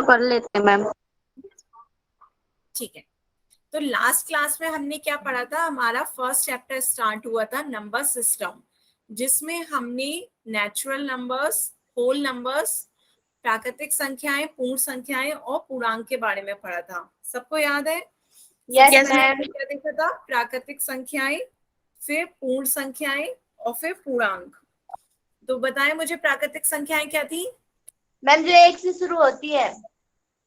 कर लेते हैं मैम। ठीक है, तो लास्ट क्लास में हमने क्या पढ़ा था, हमारा फर्स्ट चैप्टर स्टार्ट हुआ था नंबर सिस्टम, जिसमें हमने नेचुरल नंबर्स, होल नंबर्स, प्राकृतिक संख्याएं, पूर्ण संख्याएं और पूर्णांक के बारे में पढ़ा था। सबको याद है? सबसे पहले हमने क्या देखा था, प्राकृतिक संख्याएं, फिर पूर्ण संख्याएं और फिर पूर्णांक। तो बताएं मुझे प्राकृतिक संख्याएं क्या थी? मैम जो एक से शुरू होती है।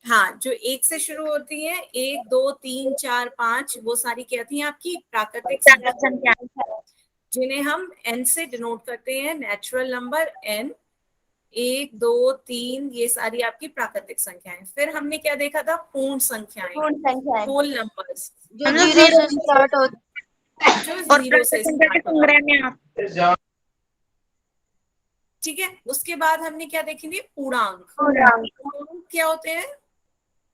हाँ, जो एक से शुरू होती है, 1 2 3 4 5, वो सारी क्या थी आपकी प्राकृतिक संख्या, जिन्हें हम n से डिनोट करते हैं, नेचुरल नंबर n, 1 2 3, ये सारी आपकी प्राकृतिक संख्याएं। फिर हमने क्या देखा था, पूर्ण संख्याएं, होल नंबर्स, जो जीरो से स्टार्ट होती जो जीरो से स्टार्ट होता है। ठीक है, उसके बाद हमने क्या देखेंगे, पूर्णांक। पूर्णांक क्या होते हैं?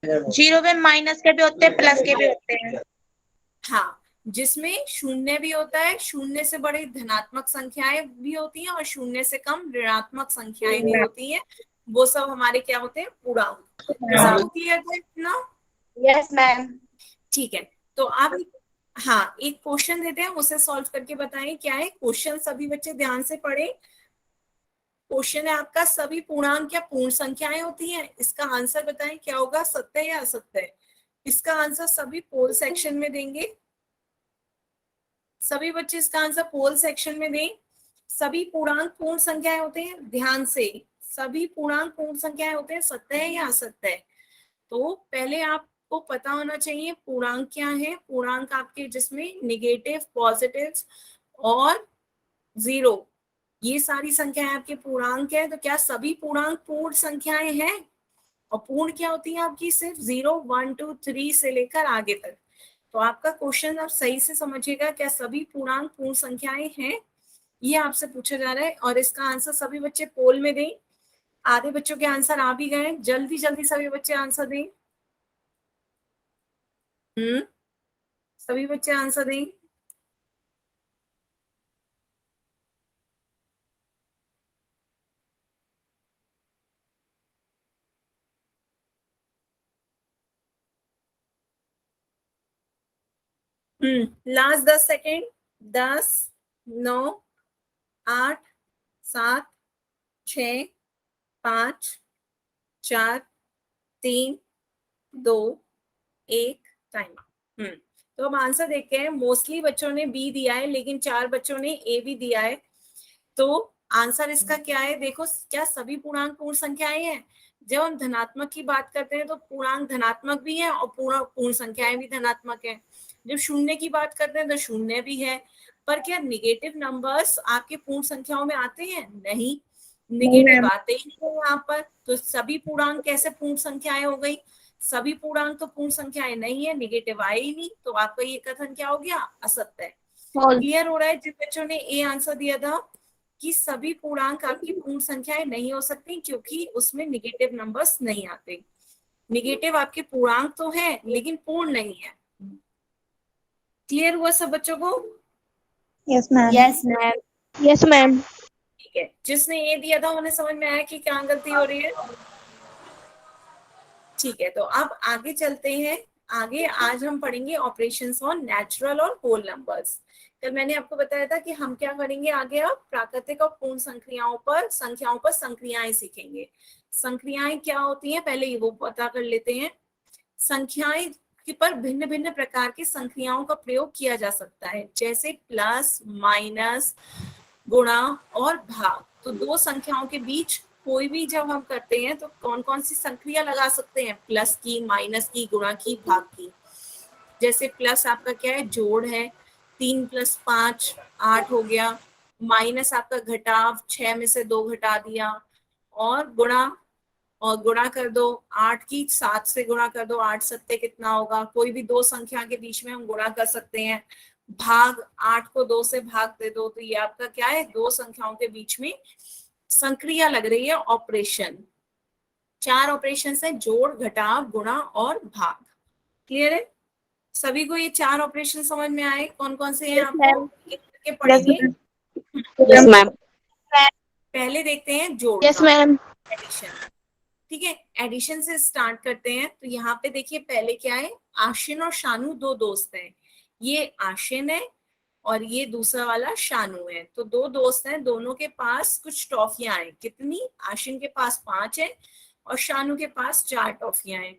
जीरो में माइनस के भी होते हैं, प्लस के भी होते हैं। हाँ, जिसमें शून्य भी होता है, शून्य से बड़ी धनात्मक संख्याएं भी होती हैं और शून्य से कम ऋणात्मक संख्याएं भी होती हैं, वो सब हमारे क्या होते हैं, पूर्णांक। तो सबको क्लियर था इतना? Yes ma'am. ठीक है, तो आप हाँ एक क्वेश्चन देते हैं, उसे सॉल्व करके बताएं क्या है क्वेश्चन, सभी बच्चे ध्यान से पढ़े। क्वेश्चन है आपका, सभी पूर्णांक क्या पूर्ण संख्याएं होती हैं? इसका आंसर बताएं क्या होगा, सत्य या असत्य? इसका आंसर सभी पोल सेक्शन में देंगे, सभी बच्चे इसका आंसर पोल सेक्शन में दें। सभी पूर्णांक पूर्ण संख्याएं होते हैं, ध्यान से, सभी पूर्णांक पूर्ण संख्याएं होते हैं, सत्य है या असत्य है? तो पहले आपको पता होना चाहिए पूर्णांक क्या है। पूर्णांक आपके जिसमें निगेटिव, पॉजिटिव और जीरो, ये सारी संख्याएं आपके पूर्णांक है। तो क्या सभी पूर्णांक पूर्ण संख्याएं हैं? और पूर्ण क्या होती है आपकी, सिर्फ 0 1 2 3 से लेकर आगे तक। तो आपका क्वेश्चन आप सही से समझिएगा, क्या सभी पूर्णांक पूर्ण संख्याएं हैं, ये आपसे पूछा जा रहा है। और इसका आंसर सभी बच्चे पोल में दें। आधे बच्चों के आंसर आ भी गए, जल्दी जल्दी सभी बच्चे आंसर दें। सभी बच्चे आंसर दें। Last 10 second, 10 9 8 7 6 5 4 3 2 1 time. तो अब आंसर देखते हैं। मोस्टली बच्चों ने बी दिया है, लेकिन 4 बच्चों ने ए भी दिया है। तो आंसर इसका क्या है, देखो, क्या सभी पूर्णांक पूर्ण संख्याएं हैं? जब हम धनात्मक की बात करते हैं तो पूर्णांक धनात्मक भी है और पूर्ण संख्याएं भी धनात्मक है। जब शून्य की बात करते हैं तो शून्य भी है। पर क्या निगेटिव नंबर्स आपके पूर्ण संख्याओं में आते हैं? नहीं, निगेटिव आते ही नहीं यहाँ पर। तो सभी पूर्णांक कैसे पूर्ण संख्याएं हो गई? सभी पूर्णांक तो पूर्ण संख्याएं नहीं है, निगेटिव आए ही नहीं, तो आपका ये कथन क्या हो गया, असत्य है। क्लियर हो रहा है? जिन बच्चों ने ए आंसर दिया था कि सभी पूर्णांक आपकी पूर्ण संख्याएं नहीं हो सकती, क्योंकि उसमें निगेटिव नंबर्स नहीं आते। निगेटिव आपके पूर्णांक तो है लेकिन पूर्ण नहीं है। क्लियर हुआ सब बच्चों को? Yes ma'am. Yes ma'am. Yes ma'am. ठीक है, जिसने ए दिया था उन्हें समझ में आया कि क्या गलती हो रही है? ठीक है, तो अब आगे चलते हैं। आगे आज हम पढ़ेंगे ऑपरेशंस ऑन नेचुरल और होल नंबर्स। कल मैंने आपको बताया था कि हम क्या करेंगे आगे, अब प्राकृतिक और पूर्ण संख्याओं पर संक्रियाएं सीखेंगे। संक्रियाएं क्या होती हैं पहले वो पता कर लेते हैं। संख्याएं पर भिन्न भिन्न प्रकार की संख्याओं का प्रयोग किया जा सकता है, जैसे प्लस, माइनस, गुणा और भाग। तो दो संख्याओं के बीच कोई भी जब हम करते हैं तो कौन कौन सी संक्रिया लगा सकते हैं, प्लस की, माइनस की, गुणा की, भाग की। जैसे प्लस आपका क्या है, जोड़ है, 3 + 5 8 हो गया। माइनस आपका घटाव, 6 में से 2 घटा दिया। और गुणा कर दो, 8 की 7 से गुणा कर दो, 8 सत्ते कितना होगा। कोई भी दो संख्या के बीच में हम गुणा कर सकते हैं। भाग, 8 को 2 से भाग दे दो, तो ये आपका क्या है, दो संख्याओं के बीच में संक्रिया लग रही है, ऑपरेशन। 4 ऑपरेशन है, जोड़, घटाव, गुणा और भाग। क्लियर है? सभी को ये 4 ऑपरेशन समझ में आए? कौन कौन से हैं आपको एक करके पढ़ेंगे। Yes ma'am. पहले देखते हैं जोड़ यस का, मैम। एडिशन। ठीक है, एडिशन से स्टार्ट करते हैं। तो यहाँ पे देखिए पहले क्या है, आशिन और शानू दो दोस्त हैं। ये आशिन है और ये दूसरा वाला शानू है। तो दो दोस्त हैं, दोनों के पास कुछ टॉफियां हैं। कितनी? आशिन के पास 5 है और शानू के पास 4 टॉफियां हैं।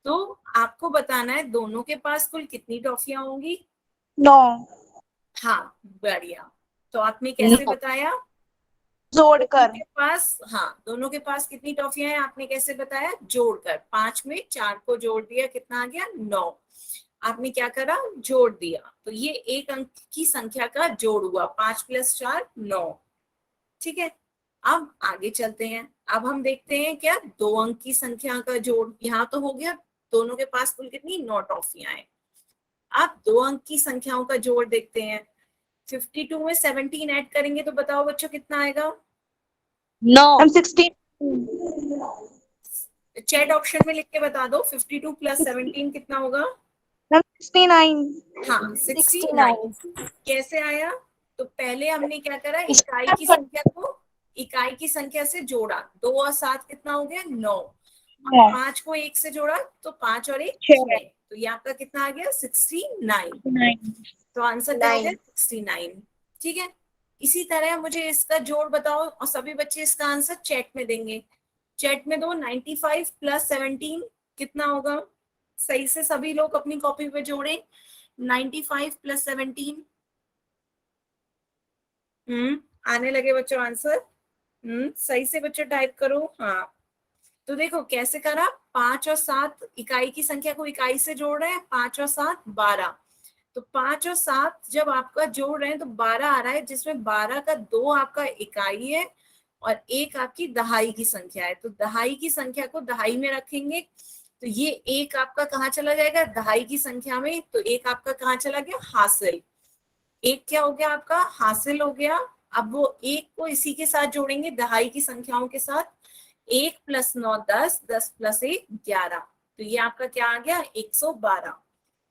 तो आपको बताना है दोनों के पास कुल कितनी टॉफियां होंगी। 9 हाँ, बढ़िया। तो आपने कैसे बताया? जोड़कर। के पास, हाँ, दोनों के पास कितनी टॉफियां हैं आपने कैसे बताया? जोड़कर। 5 में 4 को जोड़ दिया, कितना आ गया? 9। आपने क्या करा? जोड़ दिया। तो ये एक अंक की संख्या का जोड़ हुआ, 5 + 4 9। ठीक है, अब आगे चलते हैं। अब हम देखते हैं क्या, 2 अंक की संख्या का जोड़। यहाँ तो हो गया, दोनों के पास कुल कितनी? 9 टॉफियां हैं। अब 2 अंक की संख्याओं का जोड़ देखते हैं। 52 में 17 ऐड करेंगे तो बताओ बच्चों कितना आएगा? 9 16 चैट ऑप्शन में लिख के बता दो, 52 + 17 कितना होगा? 69। हाँ, 69। कैसे आया? तो पहले हमने क्या करा, इकाई की संख्या को इकाई की संख्या से जोड़ा। 2 और 7 कितना हो गया? 9। 5 को 1 से जोड़ा तो 5 और 1 6। तो ये आपका कितना आ गया? 69। तो आंसर क्या हो गया? 69। ठीक है, इसी तरह मुझे इसका जोड़ बताओ और सभी बच्चे इसका आंसर चैट में देंगे। चैट में दो, 95 + 17 कितना होगा? सही से सभी लोग अपनी कॉपी पे जोड़े। 95 + 17। आने लगे बच्चों आंसर? सही से बच्चों टाइप करो। हाँ, तो देखो कैसे करा। 5 और 7 इकाई की संख्या को इकाई से जोड़ रहे हैं। 5 और 7 12। तो 5 और 7 जब आपका जोड़ रहे हैं तो 12 आ रहा है, जिसमें 12 का 2 आपका इकाई है और 1 आपकी दहाई की संख्या है। तो दहाई की संख्या को दहाई में रखेंगे तो ये 1 आपका कहाँ चला जाएगा? दहाई की संख्या में। तो 1 आपका कहाँ चला गया? हासिल। 1 क्या हो गया आपका? हासिल हो गया। अब वो 1 को इसी के साथ जोड़ेंगे, दहाई की संख्याओं के साथ। 1 + 9 10, 10 + 1 11। तो ये आपका क्या आ गया? 112।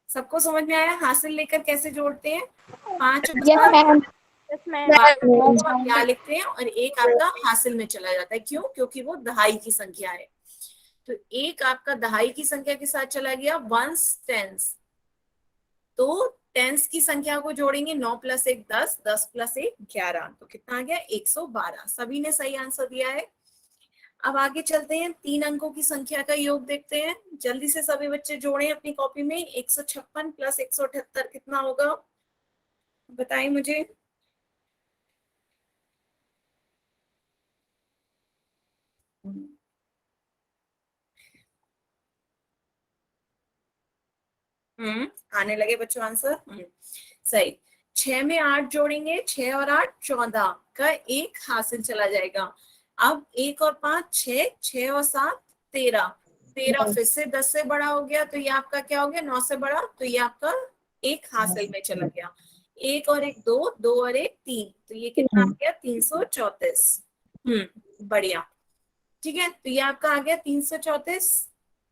सबको समझ में आया हासिल लेकर कैसे जोड़ते हैं? 5 और 7 क्या लिखते हैं और 1 आपका हासिल में चला जाता है। क्यों? क्योंकि वो दहाई की संख्या है। तो 1 आपका दहाई की संख्या के साथ चला गया। 1s tense. तो टेंस की संख्या को जोड़ेंगे। 9 + 1 10, 10 + 1 11। तो कितना आ गया? 112। सभी ने सही आंसर दिया है। अब आगे चलते हैं, 3 अंकों की संख्या का योग देखते हैं। जल्दी से सभी बच्चे जोड़ें अपनी कॉपी में। 156 + 178 कितना होगा? बताएं मुझे। आने लगे बच्चों आंसर? सही। 6 में 8 जोड़ेंगे। 6 और 8 14 का 1 हासिल चला जाएगा। अब 1 और 5 6, 6 और 7 13। 13 फिर से 10 से बड़ा हो गया तो ये आपका क्या हो गया? 9 से बड़ा। तो ये आपका 1 हासिल में चला गया। 1 और 1 2, 2 और 1 3। तो ये कितना आ गया? 334। बढ़िया। ठीक है, तो ये आपका आ गया 334।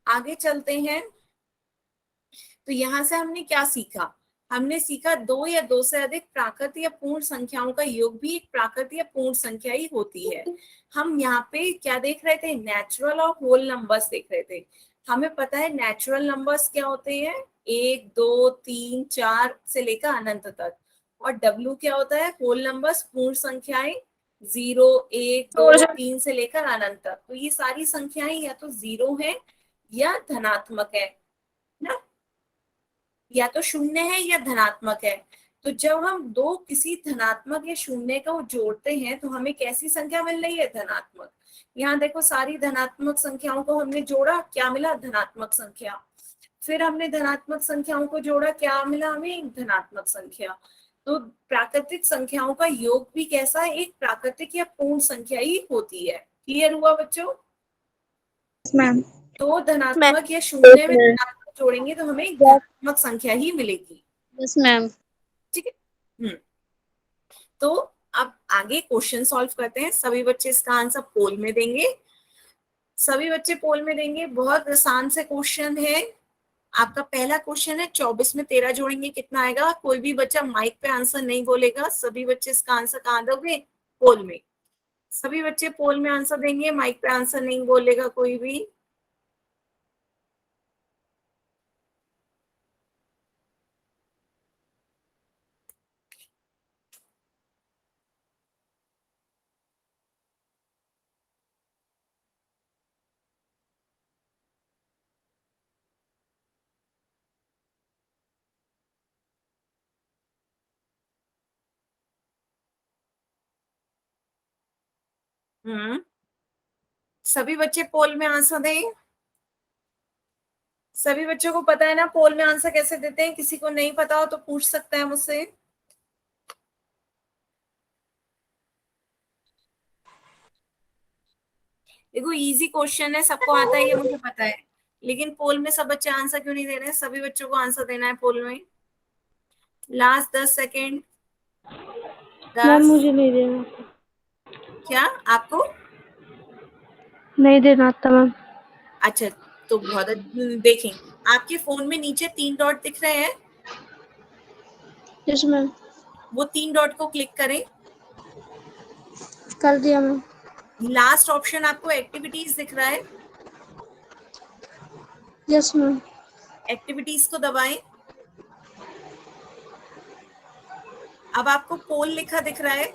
आगे चलते हैं। तो यहां से हमने क्या सीखा? हमने सीखा 2 या 2 से अधिक प्राकृत या पूर्ण संख्याओं का योग भी एक प्राकृत या पूर्ण संख्या ही होती है। हम यहाँ पे क्या देख रहे थे? नेचुरल और होल नंबर्स देख रहे थे। हमें पता है नेचुरल नंबर्स क्या होते हैं? 1 2 3 4 से लेकर अनंत तक। और W क्या होता है? होल नंबर्स, पूर्ण संख्याएं। 0 1 2 3 से लेकर अनंत तक। तो ये सारी संख्याएं या तो 0 है या धनात्मक है ना, या तो शून्य है या धनात्मक है। तो जब हम दो किसी धनात्मक या शून्य को जोड़ते हैं तो हमें कैसी संख्या मिल रही है? धनात्मक। यहाँ देखो सारी धनात्मक संख्याओं को हमने जोड़ा, क्या मिला? धनात्मक संख्या। फिर हमने धनात्मक संख्याओं को जोड़ा, क्या मिला हमें? धनात्मक संख्या। तो प्राकृतिक संख्याओं का योग भी कैसा है? एक प्राकृतिक या पूर्ण संख्या ही होती है। क्लियर हुआ बच्चों? मैम। तो धनात्मक या शून्य में धनात्मक जोड़ेंगे तो हमें धनात्मक संख्या ही मिलेगी। Yes ma'am. ठीक है। तो अब आगे क्वेश्चन सॉल्व करते हैं। सभी बच्चे इसका आंसर पोल में देंगे। सभी बच्चे पोल में देंगे। बहुत आसान से क्वेश्चन है। आपका पहला क्वेश्चन है, 24 में 13 जोड़ेंगे कितना आएगा? कोई भी बच्चा माइक पे आंसर नहीं बोलेगा। सभी बच्चे इसका आंसर कहाँ दोगे? पोल में। सभी बच्चे पोल में आंसर देंगे, माइक पे आंसर नहीं बोलेगा कोई भी। सभी बच्चे पोल में आंसर दें। सभी बच्चों को पता है ना पोल में आंसर कैसे देते हैं? किसी को नहीं पता हो तो पूछ सकता है मुझसे। देखो इजी क्वेश्चन है, सबको आता है ये मुझे पता है, लेकिन पोल में सब बच्चे आंसर क्यों नहीं दे रहे हैं? सभी बच्चों को आंसर देना है पोल में। Last 10 second. मैम 10। मुझे नहीं देना, क्या आपको? नहीं देना आता मैम। अच्छा, तो बहुत देखें, आपके फोन में नीचे 3 डॉट दिख रहे हैं, यस मैम। वो 3 डॉट को क्लिक करें। कर दिया मैम। लास्ट ऑप्शन आपको एक्टिविटीज दिख रहा है, यस मैम। एक्टिविटीज को दबाएं। अब आपको पोल लिखा दिख रहा है,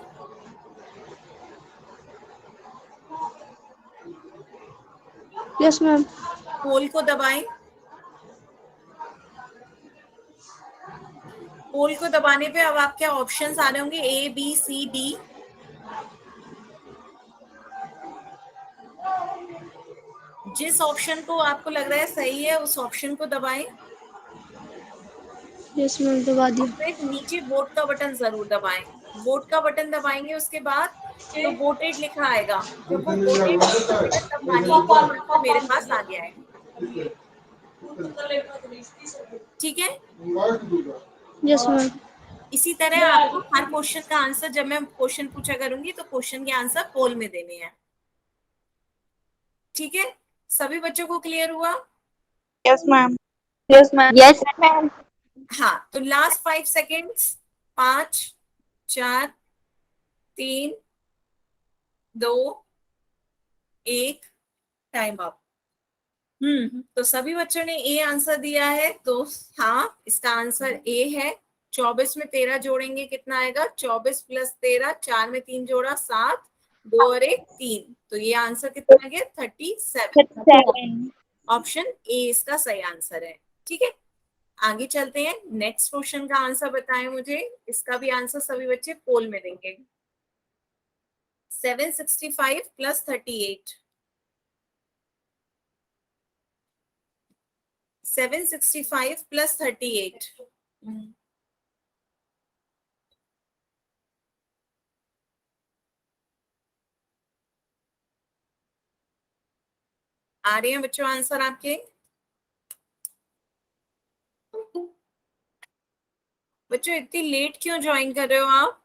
यस मैम। पोल को दबाएं। पोल को दबाने पे अब आपके ऑप्शंस आ रहे होंगे ए बी सी डी। जिस ऑप्शन को आपको लग रहा है सही है उस ऑप्शन को दबाएं। यस मैम, दबा और दिया। फिर नीचे वोट का बटन जरूर दबाएं। वोट का बटन दबाएंगे उसके बाद तो वोटेड लिखा आएगा। जब वो वोटेड लिखा आएगा तब मानिए कि आंसर मेरे पास आ गया है। ठीक है, यस मैम। इसी तरह आपको हर क्वेश्चन का आंसर, जब मैं क्वेश्चन पूछा करूंगी तो क्वेश्चन के आंसर पोल में देने हैं। ठीक है, सभी बच्चों को क्लियर हुआ? Yes ma'am. Yes ma'am. Yes ma'am. हाँ, तो लास्ट 5 सेकेंड्स। 5 4 3 2 1, time up. तो सभी बच्चों ने ए आंसर दिया है, तो हाँ इसका आंसर ए है। 24 में 13 जोड़ेंगे कितना आएगा? 24 प्लस 13, 4 में 3 जोड़ा 7, 2 और 1 3, तो ये आंसर कितना आ गया? 37। ऑप्शन ए इसका सही आंसर है। ठीक है, आगे चलते हैं। नेक्स्ट क्वेश्चन का आंसर बताएं मुझे। इसका भी आंसर सभी बच्चे पोल में देंगे। 765 प्लस 38। 765 प्लस 38। आ रहे हैं बच्चों आंसर आपके? बच्चों इतनी लेट क्यों ज्वाइन कर रहे हो आप?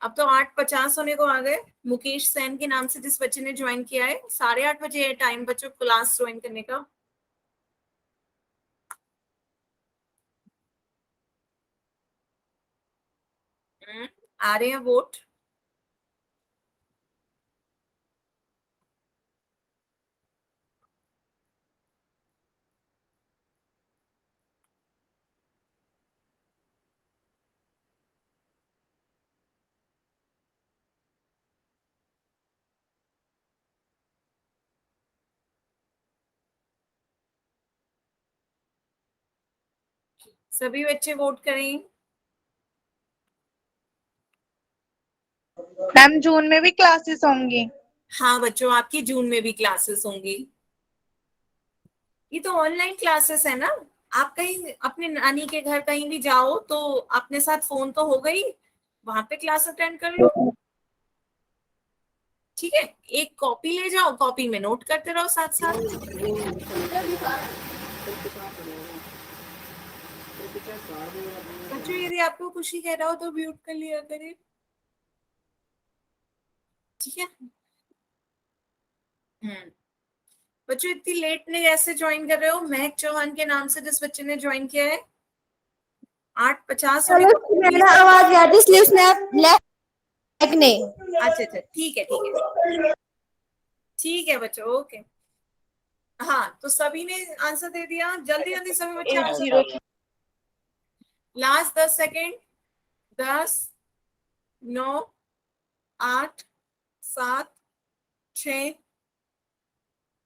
अब तो 8:50 होने को आ गए। मुकेश सैन के नाम से जिस बच्चे ने ज्वाइन किया है, 8:30 बजे है टाइम बच्चों क्लास ज्वाइन करने का। आ रहे हैं वोट? सभी बच्चे वोट करें। मैम जून में भी क्लासेस होंगी? हाँ बच्चों, आपकी जून में भी क्लासेस होंगी। ये तो ऑनलाइन क्लासेस है ना। आप कहीं अपने नानी के घर कहीं भी जाओ तो अपने साथ फोन तो हो गई, वहां पे क्लास अटेंड कर लो। ठीक है, एक कॉपी ले जाओ, कॉपी में नोट करते रहो साथ साथ। बच्चों यदि आपको कुछ ही कह रहा हो तो म्यूट कर लिया करें। ठीक है। बच्चों इतनी लेट ने कैसे ज्वाइन कर रहे हो? महक चौहान के नाम से जिस बच्चे ने ज्वाइन किया है, 8:50 होने को आवाज आ रही इसलिए उसने लेफ्ट अच्छा, ठीक है, ठीक है बच्चों, ओके। हाँ, तो सभी ने आंसर दे दिया, जल्दी जल्दी सभी बच्चे answer. Last 10 second. 10, 9, 8, 7, 6,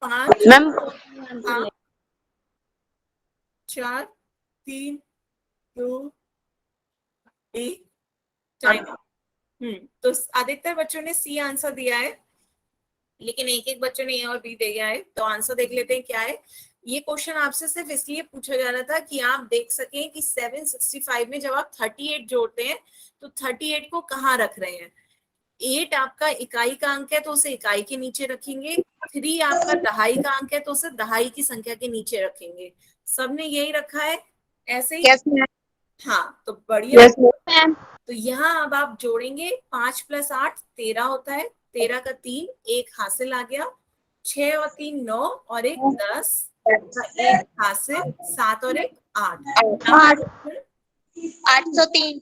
5, ma'am 4, 3, 2, 1, time. तो अधिकतर बच्चों ने सी आंसर दिया है, लेकिन एक एक बच्चों ने ए और बी दिया है। तो आंसर देख लेते हैं क्या है। ये क्वेश्चन आपसे सिर्फ इसलिए पूछा जा रहा था कि आप देख सकें कि 765 में जब आप 38 जोड़ते हैं तो 38 को कहाँ रख रहे हैं। 8 आपका इकाई का अंक है तो उसे इकाई के नीचे रखेंगे। 3 आपका दहाई का अंक है तो उसे दहाई की संख्या के नीचे रखेंगे। सबने यही रखा है ऐसे ही। Yes ma'am. हाँ, तो बढ़िया। Yes ma'am. तो यहाँ अब आप जोड़ेंगे 5 + 8 13 होता है। 13 का 3 एक हासिल आ गया। 6 और 3 9 और एक 10 का एक हासिल 7 और एक 8। 803।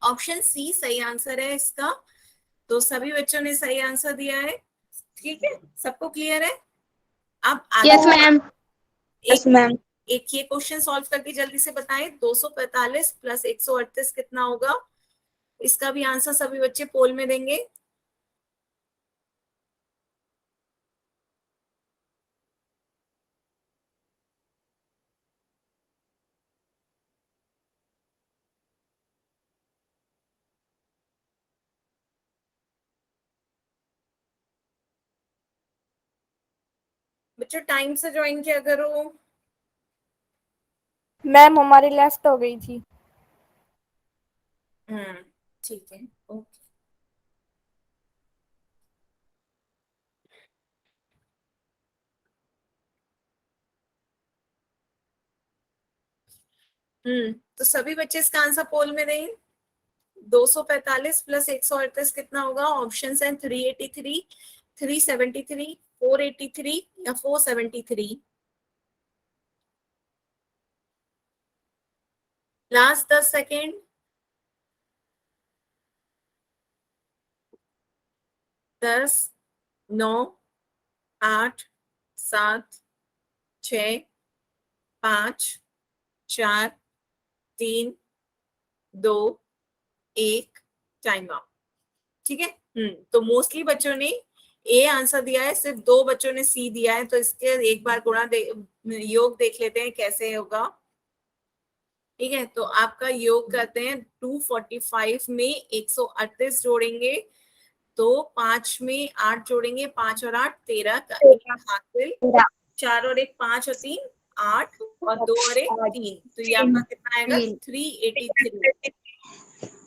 ऑप्शन सी सही आंसर है इसका। तो सभी बच्चों ने सही आंसर दिया है। ठीक है, सबको क्लियर है। अब आगे यस मैम। Yes ma'am. एक ये क्वेश्चन सॉल्व करके जल्दी से बताएं। 245 + 138 कितना होगा। इसका भी आंसर सभी बच्चे पोल में देंगे। बच्चों टाइम से ज्वाइन किया करो। मैम हमारी लेफ्ट हो गई थी। ठीक है, ओके। तो सभी बच्चे इसका आंसर पोल में दें। 245 + 138 कितना होगा। ऑप्शन है 383, 373, 483 या 473। Last 10 second. 10, 9, 8, 7, 6, 5, 4, 3, 2, 1, time out. ठीक है। तो मोस्टली बच्चों ने ए आंसर दिया है, सिर्फ 2 बच्चों ने सी दिया है। तो इसके एक बार योग देख लेते हैं कैसे होगा। ठीक है, तो आपका योग करते हैं। 245 में 138 जोड़ेंगे तो 5 में 8 जोड़ेंगे। 5 और 8 13 का एक हासिल। 4 और 1 5 और 3 8 और 2 और 1 3। तो ये आपका कितना आएगा 383।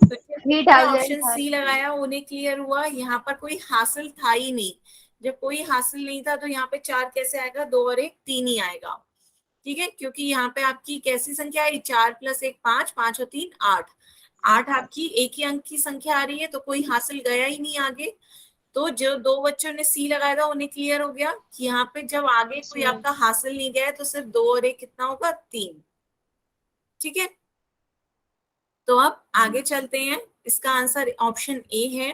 तो जिन्होंने ऑप्शन सी लगाया उन्हें क्लियर हुआ। यहाँ पर कोई हासिल था ही नहीं। जब कोई हासिल नहीं था तो यहाँ पे 4 कैसे आएगा। 2 और 1 3 ही आएगा। ठीक है, क्योंकि यहाँ पे आपकी कैसी संख्या आई। 4 + 1 5, 5 और 3 8। 8 आपकी एक ही अंक की संख्या आ रही है तो कोई हासिल गया ही नहीं आगे। तो जो 2 बच्चों ने सी लगाया था उन्हें क्लियर हो गया कि यहाँ पे जब आगे कोई आपका हासिल नहीं गया है तो सिर्फ 2 और 1 कितना होगा 3। ठीक है, तो अब आगे चलते हैं। इसका आंसर ऑप्शन ए है।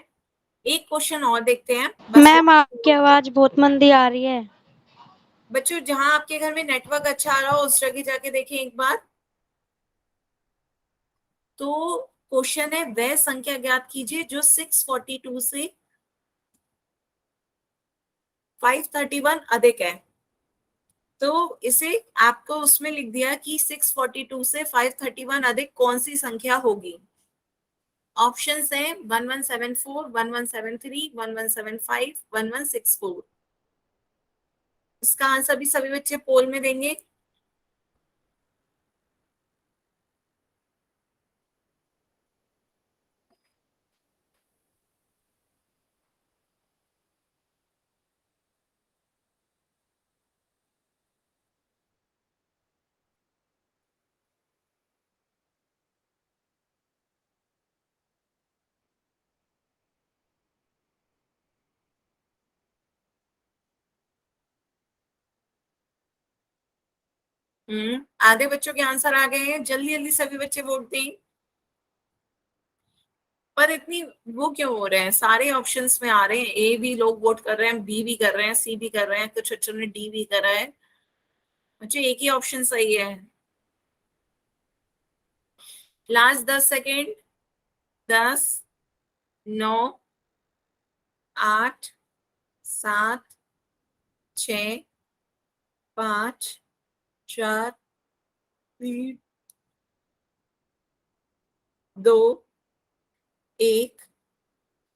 एक क्वेश्चन और देखते हैं बस। मैम आपकी आवाज बहुत मंदी आ रही है। बच्चों जहां आपके घर में नेटवर्क अच्छा आ रहा हो उस जगह जाके देखें एक बार। तो क्वेश्चन है वह संख्या ज्ञात कीजिए जो 642 से 531 अधिक है। तो इसे आपको उसमें लिख दिया कि 642 से 531 अधिक कौन सी संख्या होगी। ऑप्शंस हैं 1174, 1173, 1175, 1164। इसका आंसर भी सभी बच्चे पोल में देंगे। आधे बच्चों के आंसर आ गए हैं। जल्दी जल्दी सभी बच्चे वोट दें। पर इतनी वो क्यों हो रहे हैं, सारे ऑप्शंस में आ रहे हैं, ए भी लोग वोट कर रहे हैं, बी भी कर रहे हैं, सी भी कर रहे हैं, कुछ बच्चों ने डी भी करा है। बच्चों एक ही ऑप्शन सही है। Last 10 second. 10, 9, 8, 7, 6, 5, 4, 3, 2, 1,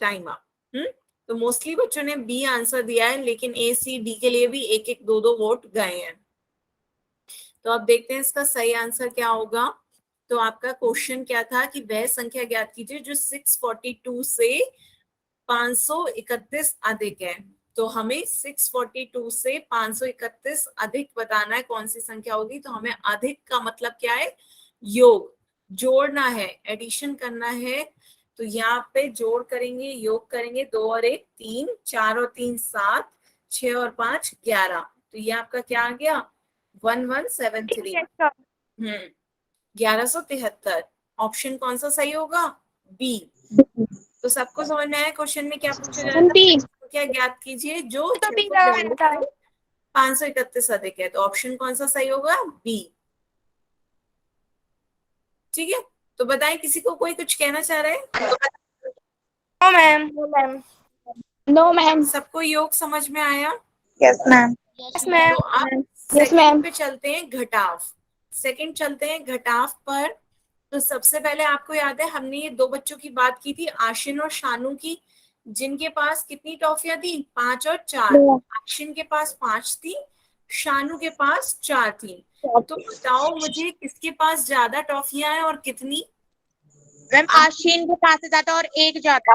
time up. तो मोस्टली बच्चों ने बी आंसर दिया है, लेकिन ए सी डी के लिए भी एक एक दो दो वोट गए हैं। तो अब देखते हैं इसका सही आंसर क्या होगा। तो आपका क्वेश्चन क्या था कि वह संख्या ज्ञात कीजिए जो 642 से 531 अधिक है। तो हमें 642 से 531 अधिक बताना है, कौन सी संख्या होगी। तो हमें अधिक का मतलब क्या है, योग, जोड़ना है, एडिशन करना है। तो यहाँ पे जोड़ करेंगे, योग करेंगे, 2 और 1 3, 4 और 3 7, 6 और 5 11। तो ये आपका क्या आ गया, 1173। 1173। ऑप्शन कौन सा सही होगा, बी। तो सबको समझ में आया क्वेश्चन में क्या पूछा जा रहा था, क्या ज्ञात कीजिए जो 531 अधिक है। तो ऑप्शन कौन सा सही होगा, बी। ठीक है, तो बताएं किसी को कोई कुछ कहना चाह रहे हैं। No ma'am, no ma'am, no ma'am. सबको योग समझ में आया। Yes ma'am. यस मैम, तो आप यस मैम। सेकंड पे चलते हैं, घटाव। सेकंड चलते हैं घटाव पर। तो सबसे पहले आपको याद है हमने ये दो बच्चों की बात की थी, आशिन और शानू की, जिनके पास कितनी टॉफियां थी, 5 और 4। आशिन के पास 5 थी, शानू के पास 4 थी। तो बताओ मुझे किसके पास ज्यादा टॉफियां हैं और कितनी। मैम आशीन के पास से ज्यादा और एक ज्यादा।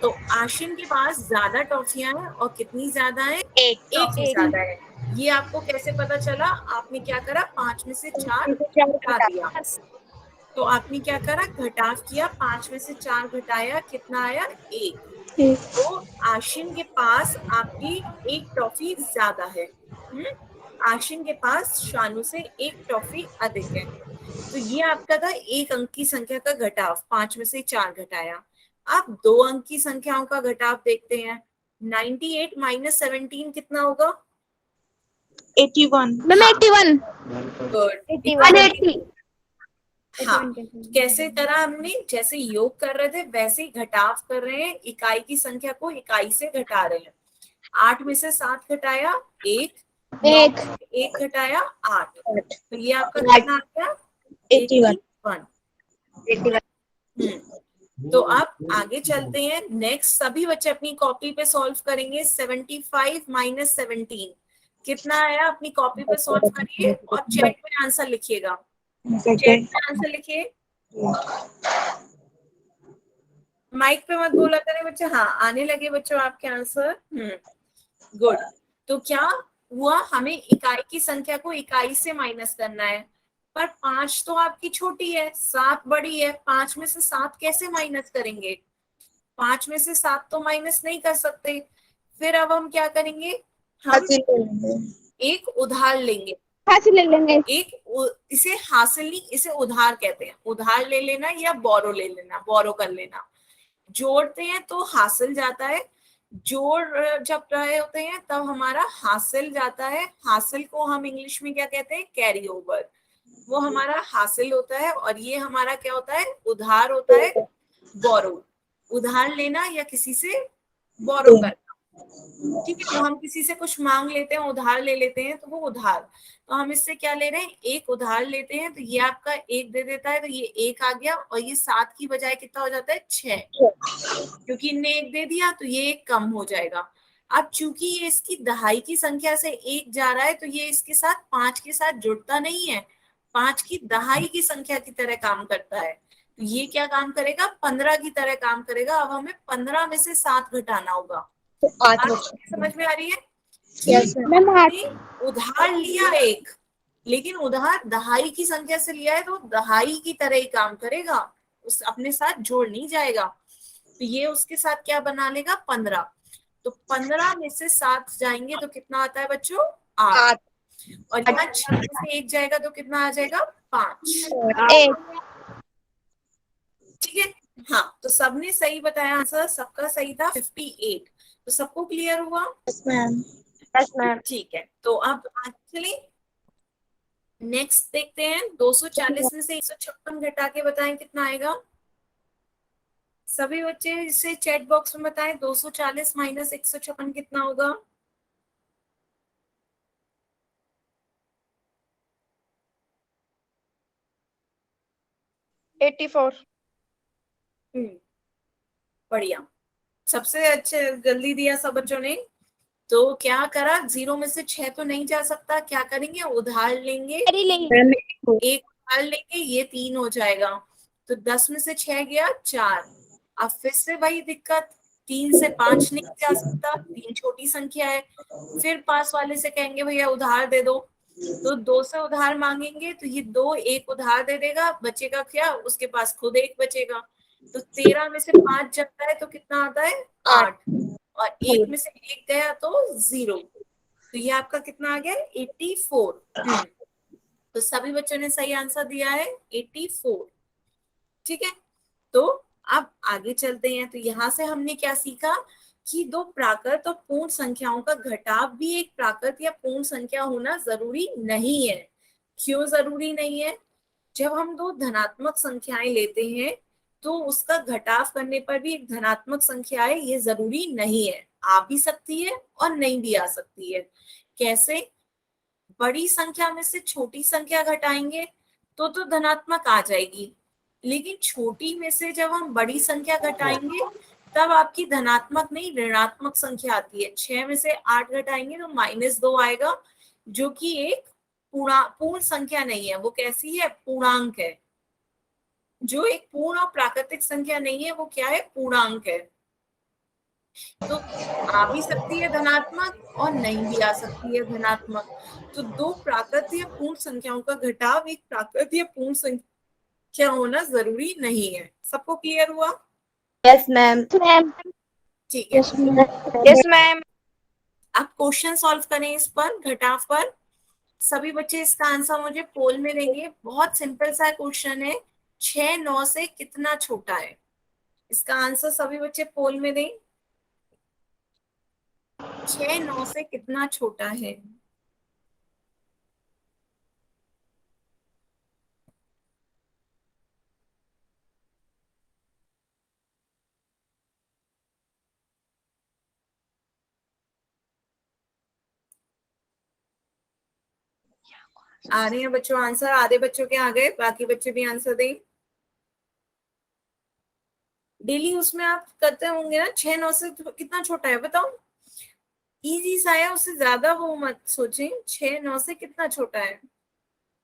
तो आशिन के पास ज्यादा टॉफियां हैं और कितनी ज्यादा है, एक टॉफी ज्यादा है। ये आपको कैसे पता चला, आपने क्या करा, 5 में से 4 घटा दिया। तो आपने क्या करा, घटाव किया, 5 में से 4 घटाया, कितना आया, 1। तो आशिन के पास आपकी एक टॉफी ज्यादा है। आशिन के पास शानू से एक टॉफी अधिक है। तो ये आपका था एक अंक की संख्या का घटाव, 5 में से 4 घटाया। आप 2 अंक की संख्याओं का घटाव देखते हैं। 98 माइनस 17 कितना होगा, 81। मैम 81। गुड, 81। हाँ। कैसे करा हमने, जैसे योग कर रहे थे वैसे ही घटाव कर रहे हैं, इकाई की संख्या को इकाई से घटा रहे हैं। 8 में से 7 घटाया 1, 9 में से 1 घटाया 8। तो ये आपका कितना आ गया, 81। तो अब आगे चलते हैं, नेक्स्ट सभी बच्चे अपनी कॉपी पे सॉल्व करेंगे। 75 माइनस 17 कितना आया, अपनी कॉपी पे सॉल्व करिए और चैट में आंसर लिखिएगा। चैट में आंसर लिखिए, माइक पे मत बोला करें बच्चे। हाँ, आने लगे बच्चों आपके आंसर। गुड। तो क्या हुआ, हमें इकाई की संख्या को इकाई से माइनस करना है, पर 5 तो आपकी छोटी है, 7 बड़ी है। 5 में से 7 कैसे माइनस करेंगे, 5 में से 7 तो माइनस नहीं कर सकते। फिर अब हम क्या करेंगे, हम एक उधार लेंगे। ले लेंगे। इसे हासिल नहीं, इसे उधार कहते हैं। उधार ले लेना या बोरो ले लेना, बोरो कर लेना। जोड़ते हैं तो हासिल जाता है, जोड़ जब रहे होते हैं तब हमारा हासिल जाता है। हासिल को हम इंग्लिश में क्या कहते हैं, कैरी ओवर। वो हमारा हासिल होता है और ये हमारा क्या होता है, उधार होता है, बोरो। उधार लेना या किसी से बोरो करना। ठीक है, तो हम किसी से कुछ मांग लेते हैं, उधार ले लेते हैं, तो वो उधार। तो हम इससे क्या ले रहे हैं, एक उधार लेते हैं। तो ये आपका 1 दे देता है, तो ये 1 आ गया, और ये 7 की बजाय कितना हो जाता है, 6, क्योंकि इनने 1 दे दिया तो ये 1 कम हो जाएगा। अब चूंकि ये इसकी दहाई की संख्या से 1 जा रहा है, तो ये इसके साथ 5 के साथ जुड़ता नहीं है, 5 की दहाई की संख्या की तरह काम करता है। तो ये क्या काम करेगा, 15 की तरह काम करेगा। अब हमें 15 में से 7 घटाना होगा। समझ में आ रही है, उधार लिया 1, लेकिन उधार दहाई की संख्या से लिया है, तो दहाई की तरह ही काम करेगा, उस अपने साथ जोड़ नहीं जाएगा। तो ये उसके साथ क्या बना लेगा, 15। तो 15 में से 7 जाएंगे तो कितना आता है बच्चों, 8। और यहाँ 6 में से 1 जाएगा तो कितना आ जाएगा, 5। ठीक है, हाँ, तो सबने सही बताया आंसर, सबका सही था 58। तो सबको क्लियर हुआ? Yes ma'am. Yes ma'am. ठीक है, तो अब एक्चुअली नेक्स्ट देखते हैं, 240 में से 156 घटा के बताएं कितना आएगा। सभी बच्चे इसे चैट बॉक्स में बताएं, 240 माइनस 156 कितना होगा? 84। बढ़िया, सबसे अच्छे, जल्दी दिया सब बच्चों ने। तो क्या करा, 0 में से 6 तो नहीं जा सकता, क्या करेंगे, उधार लेंगे, एक उधार लेंगे, ये 3 हो जाएगा। तो 10 में से 6 गया 4। अब फिर से वही दिक्कत, 3 से 5 नहीं जा सकता, 3 छोटी संख्या है। फिर पास वाले से कहेंगे भैया उधार दे दो, तो 2 से उधार मांगेंगे, तो ये 2 एक उधार दे देगा, बचेगा क्या, उसके पास खुद एक बचेगा। तो 13 में से 5 जाता है तो कितना आता है, 8। और 1 में से 1 गया तो 0। तो ये आपका कितना आ गया, 84। तो सभी बच्चों ने सही आंसर दिया है 84। ठीक है, तो अब आगे चलते हैं। तो यहां से हमने क्या सीखा कि दो प्राकृत और पूर्ण संख्याओं का घटाव भी एक प्राकृत या पूर्ण संख्या होना जरूरी नहीं है। क्यों जरूरी नहीं है? जब हम दो धनात्मक संख्याएं लेते हैं तो उसका घटाव करने पर भी एक धनात्मक संख्या है, ये जरूरी नहीं है, आ भी सकती है और नहीं भी आ सकती है। कैसे? बड़ी संख्या में से छोटी संख्या घटाएंगे तो धनात्मक आ जाएगी, लेकिन छोटी में से जब हम बड़ी संख्या घटाएंगे तब आपकी धनात्मक नहीं ऋणात्मक संख्या आती है। 6 में से 8 घटाएंगे तो -2 आएगा, जो कि एक पूर्ण संख्या नहीं है। वो कैसी है? पूर्णांक है। जो एक पूर्ण और प्राकृतिक संख्या नहीं है, वो क्या है? पूर्णांक है। तो आ भी सकती है धनात्मक और नहीं भी आ सकती है धनात्मक। तो दो प्राकृत या पूर्ण संख्याओं का घटाव एक प्राकृत या पूर्ण संख्या होना जरूरी नहीं है। सबको क्लियर हुआ? Yes ma'am. मैम। ठीक है, यस मैम। अब क्वेश्चन सॉल्व करें इस पर, घटाव पर। सभी बच्चे इसका आंसर मुझे पोल में देंगे। बहुत सिंपल सा क्वेश्चन है, 6 9 से कितना छोटा है? इसका आंसर सभी बच्चे पोल में दें। 6 9 से कितना छोटा है? आ रहे हैं बच्चों आंसर? आधे बच्चों के आ गए, बाकी बच्चे भी आंसर दें। डेली उसमें आप करते होंगे ना, 6 9 से कितना छोटा है बताओ। इजी सा है, उससे ज्यादा वो मत सोचें। 6 9 से कितना छोटा है?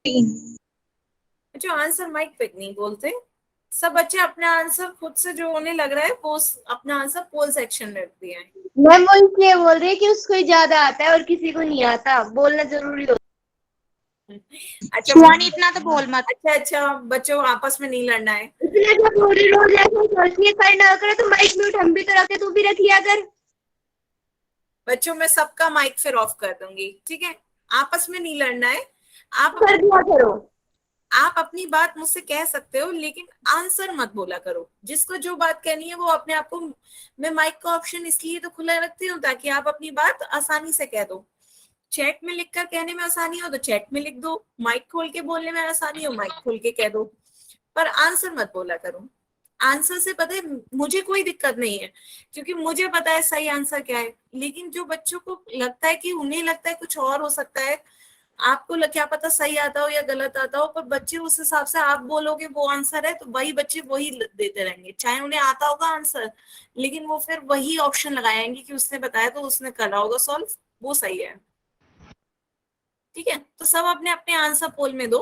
3। बच्चों आंसर माइक पे नहीं बोलते। सब बच्चे अपना आंसर खुद से जो उन्हें लग रहा है वो अपना आंसर पोल सेक्शन में रख दिया है। मैम वो इसलिए बोल रही है कि उसको ही ज्यादा आता है और किसी को नहीं आता, बोलना जरूरी होता अच्छा शिवानी इतना तो बोल मत। अच्छा बच्चों आपस में नहीं लड़ना है। है। इसलिए जब पूरी रोज ऐसा सोचती है करना करे तो माइक म्यूट हम भी तो रखे, तू भी रख लिया कर। बच्चों मैं सबका माइक फिर ऑफ कर दूंगी, ठीक है? आपस में नहीं लड़ना है। आप कर दिया करो। आप अपनी बात मुझसे कह सकते हो, लेकिन आंसर मत बोला करो। जिसको जो बात कहनी है वो अपने आप को, मैं माइक का ऑप्शन इसलिए तो खुला रखती हूँ ताकि आप अपनी बात आसानी से कह दो। चैट में लिखकर कहने में आसानी हो तो चैट में लिख दो, माइक खोल के बोलने में आसानी हो माइक खोल के कह दो, पर आंसर मत बोला करो। आंसर से पता है मुझे कोई दिक्कत नहीं है, क्योंकि मुझे पता है सही आंसर क्या है। लेकिन जो बच्चों को लगता है कि उन्हें लगता है कुछ और हो सकता है, आपको क्या पता सही आता हो या गलत आता हो, पर बच्चे उस हिसाब से आप बोलोगे वो आंसर है तो वही बच्चे वही देते रहेंगे, चाहे उन्हें आता होगा आंसर, लेकिन वो फिर वही ऑप्शन लगाएंगे कि उसने बताया तो उसने करा होगा सॉल्व, वो सही है। ठीक है, तो सब अपने अपने आंसर पोल में दो।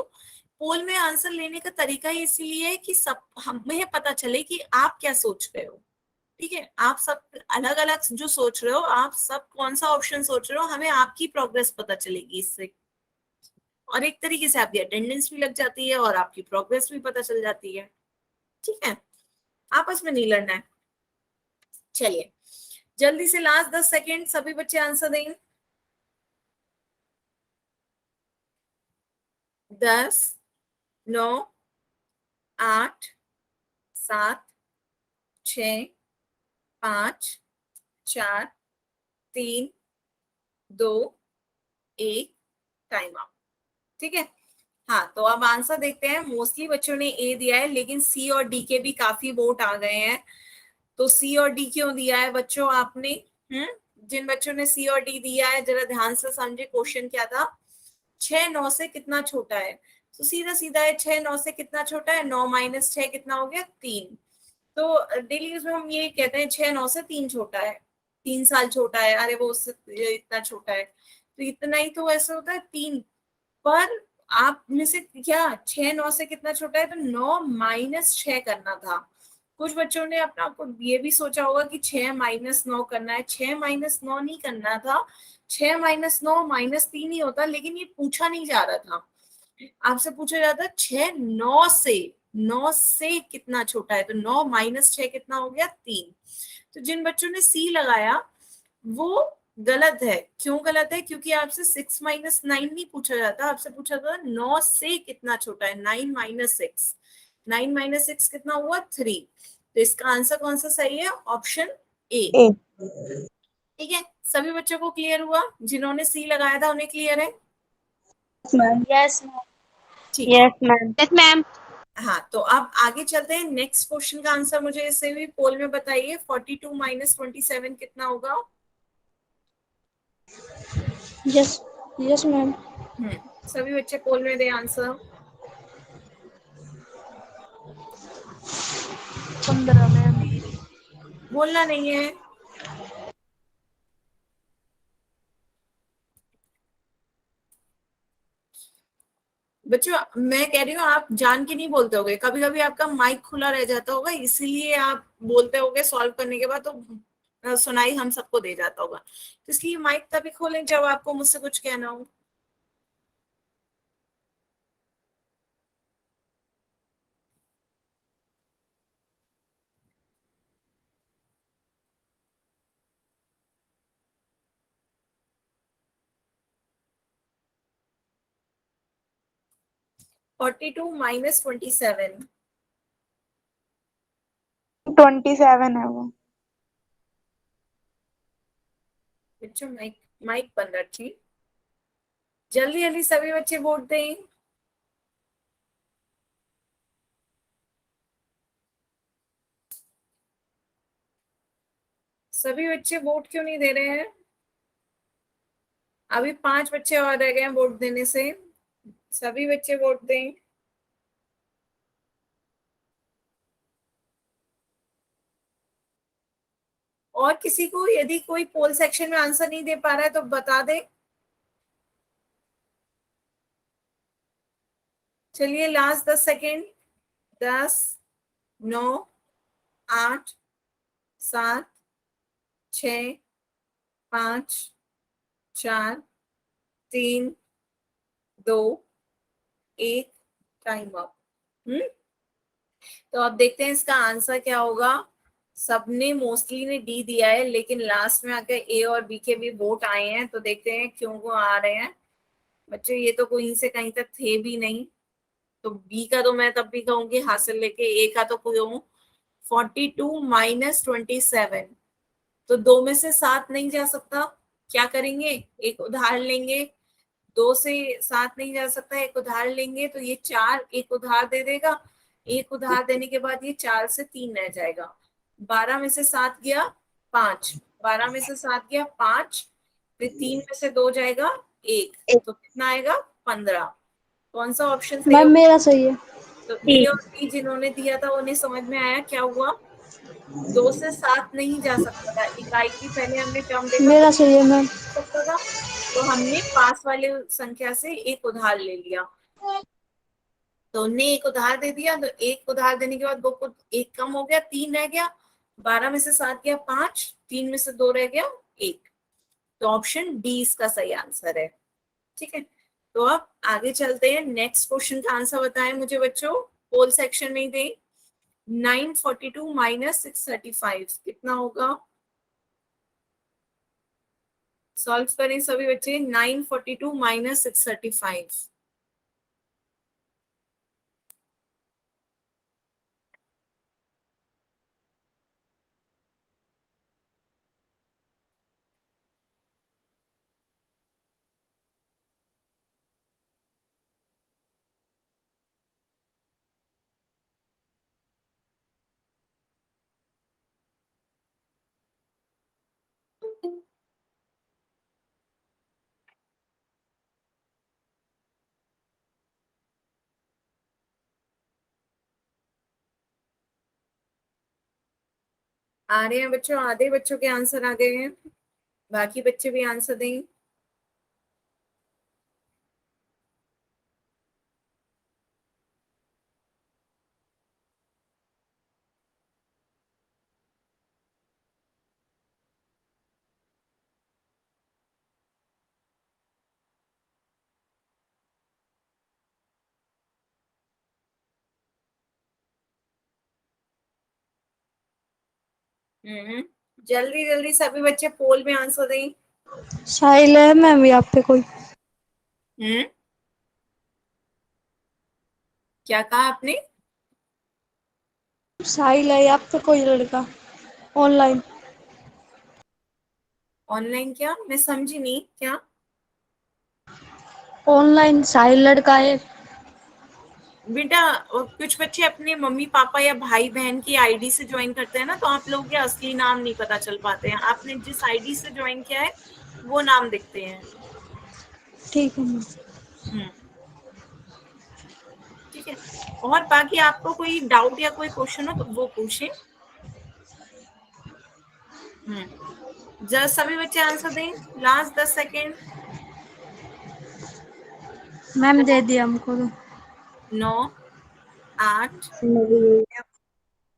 पोल में आंसर लेने का तरीका ही इसीलिए है कि सब हमें पता चले कि आप क्या सोच रहे हो। ठीक है, आप सब अलग अलग जो सोच रहे हो, आप सब कौन सा ऑप्शन सोच रहे हो, हमें आपकी प्रोग्रेस पता चलेगी इससे। और एक तरीके से आपकी अटेंडेंस भी लग जाती है और आपकी प्रोग्रेस भी पता चल जाती है। ठीक है, आपस में नहीं लड़ना है। चलिए जल्दी से लास्ट 10 सेकेंड, सभी बच्चे आंसर देंगे। 10 9 8 7 6 5 4 3 2 1 टाइम आउट। ठीक है, हाँ तो अब आंसर देखते हैं। मोस्टली बच्चों ने ए दिया है, लेकिन सी और डी के भी काफी वोट आ गए हैं। तो सी और डी क्यों दिया है बच्चों आपने? जिन बच्चों ने सी और डी दिया है जरा ध्यान से समझे। क्वेश्चन क्या था? 6 9 से कितना छोटा है? तो सीधा सीधा है, 6 9 से कितना छोटा है? 9 माइनस 6 कितना हो गया? 3। तो डेली यूज में हम ये कहते हैं 6 9 से 3 छोटा है, 3 साल छोटा है, अरे वो उससे इतना छोटा है। तो इतना ही तो ऐसे होता है 3। पर आप में से क्या 6 9 से कितना छोटा है? तो 9 माइनस 6 करना था। कुछ बच्चों ने अपना आपको ये भी सोचा होगा कि 6 माइनस 9 करना है। 6 माइनस 9 नहीं करना था, 6 माइनस 9 माइनस 3 ही होता, लेकिन ये पूछा नहीं जा रहा था। आपसे पूछा जाता 6 9 से कितना छोटा है? तो 9 माइनस 6 कितना हो गया? 3। तो जिन बच्चों ने सी लगाया वो गलत है। क्यों गलत है? क्योंकि आपसे 6 माइनस 9 नहीं पूछा जाता, आपसे पूछा था 9 से कितना छोटा है। 9 माइनस 6, 9 माइनस 6 कितना हुआ? 3। तो इसका आंसर कौन सा सही है? Option A. ठीक है, सभी बच्चों को क्लियर हुआ? जिन्होंने सी लगाया था उन्हें क्लियर है? यस ठीक है, यस मैम। Yes ma'am. हाँ तो अब आगे चलते हैं। नेक्स्ट क्वेश्चन का आंसर मुझे इसे भी पोल में बताइए। 42 माइनस 27 कितना होगा? Yes yes ma'am. सभी बच्चे पोल में दे आंसर। 15 मैम। बोलना नहीं है। बच्चों मैं कह रही हूँ आप जान के नहीं बोलते होगे, कभी कभी आपका माइक खुला रह जाता होगा, इसीलिए आप बोलते होगे सॉल्व करने के बाद, तो सुनाई हम सबको दे जाता होगा। तो इसलिए माइक तभी खोलें जब आपको मुझसे कुछ कहना हो। $42 माइनस 27। 27 है वो। बच्चों माइक माइक बंद रखिए। जल्दी जल्दी सभी बच्चे वोट दें। सभी बच्चे वोट क्यों नहीं दे रहे हैं? अभी 5 बच्चे और रह गए हैं वोट देने से। सभी बच्चे वोट दें। और किसी को यदि कोई पोल सेक्शन में आंसर नहीं दे पा रहा है तो बता दे। चलिए लास्ट 10 सेकेंड। 10 9 8 7 6 5 4 3 2 1 time up. तो अब देखते हैं इसका आंसर क्या होगा। सबने मोस्टली ने डी दिया है, लेकिन लास्ट में आकर ए और बी के भी वोट आए हैं, तो देखते हैं क्यों वो आ रहे हैं। बच्चों ये तो कहीं से कहीं तक थे भी नहीं, तो बी का तो मैं तब भी कहूंगी हासिल लेके, ए का तो कहूँ। 42 माइनस 27, तो 2 में से 7 नहीं जा सकता। क्या करेंगे? एक उधार लेंगे। 2 से 7 नहीं जा सकता, एक उधार लेंगे, तो ये 4 एक उधार दे देगा। एक उधार देने के बाद ये 4 से 3 रह जाएगा। 12 में से 7 गया 5, 12 में से 7 गया 5, फिर 3 में से 2 जाएगा 1, तो कितना आएगा? 15। कौन सा ऑप्शन सही मैम होगा? मेरा सही है। तो ए और बी जिन्होंने दिया था उन्हें समझ में आया क्या हुआ? 2 से 7 नहीं जा सकता था। इकाई की पहले हमने टर्म देखा, मेरा 2 सही है मैम। सकता था, तो हमने पास वाले संख्या से एक उधार ले लिया। तो उन्हें एक उधार दे दिया, तो एक उधार देने के बाद 2 को 1 कम हो गया, 3 रह गया। 12 में से 7 गया 5, 3 में से 2 रह गया 1। तो ऑप्शन डी इसका सही आंसर है। ठीक है, तो अब आगे चलते हैं। नेक्स्ट क्वेश्चन का आंसर बताएं मुझे बच्चों, पोल सेक्शन में ही दें। 942 माइनस 635 कितना होगा? सॉल्व करें सभी बच्चे। 942 माइनस 635। आ रहे हैं बच्चों? आधे बच्चों के आंसर आ गए हैं, बाकी बच्चे भी आंसर दें। जल्दी जल्दी सभी बच्चे पोल में आंसर दें। साहिल है मैम यहाँ पे कोई? हम्म क्या कहा आपने? साहिल है यहाँ पे कोई लड़का ऑनलाइन? ऑनलाइन क्या? मैं समझी नहीं क्या। ऑनलाइन साहिल लड़का है? बेटा कुछ बच्चे अपने मम्मी पापा या भाई बहन की आईडी से ज्वाइन करते हैं ना, तो आप लोगों के असली नाम नहीं पता चल पाते हैं। आपने जिस आईडी से ज्वाइन किया है वो नाम दिखते हैं। ठीक है मैम। हम्म ठीक है। और बाकी आपको कोई डाउट या कोई क्वेश्चन हो तो वो पूछें। जरा सभी बच्चे आंसर दें, लास्ट 10 सेकेंड। मैम दे दिया हमको तो। 9, 8,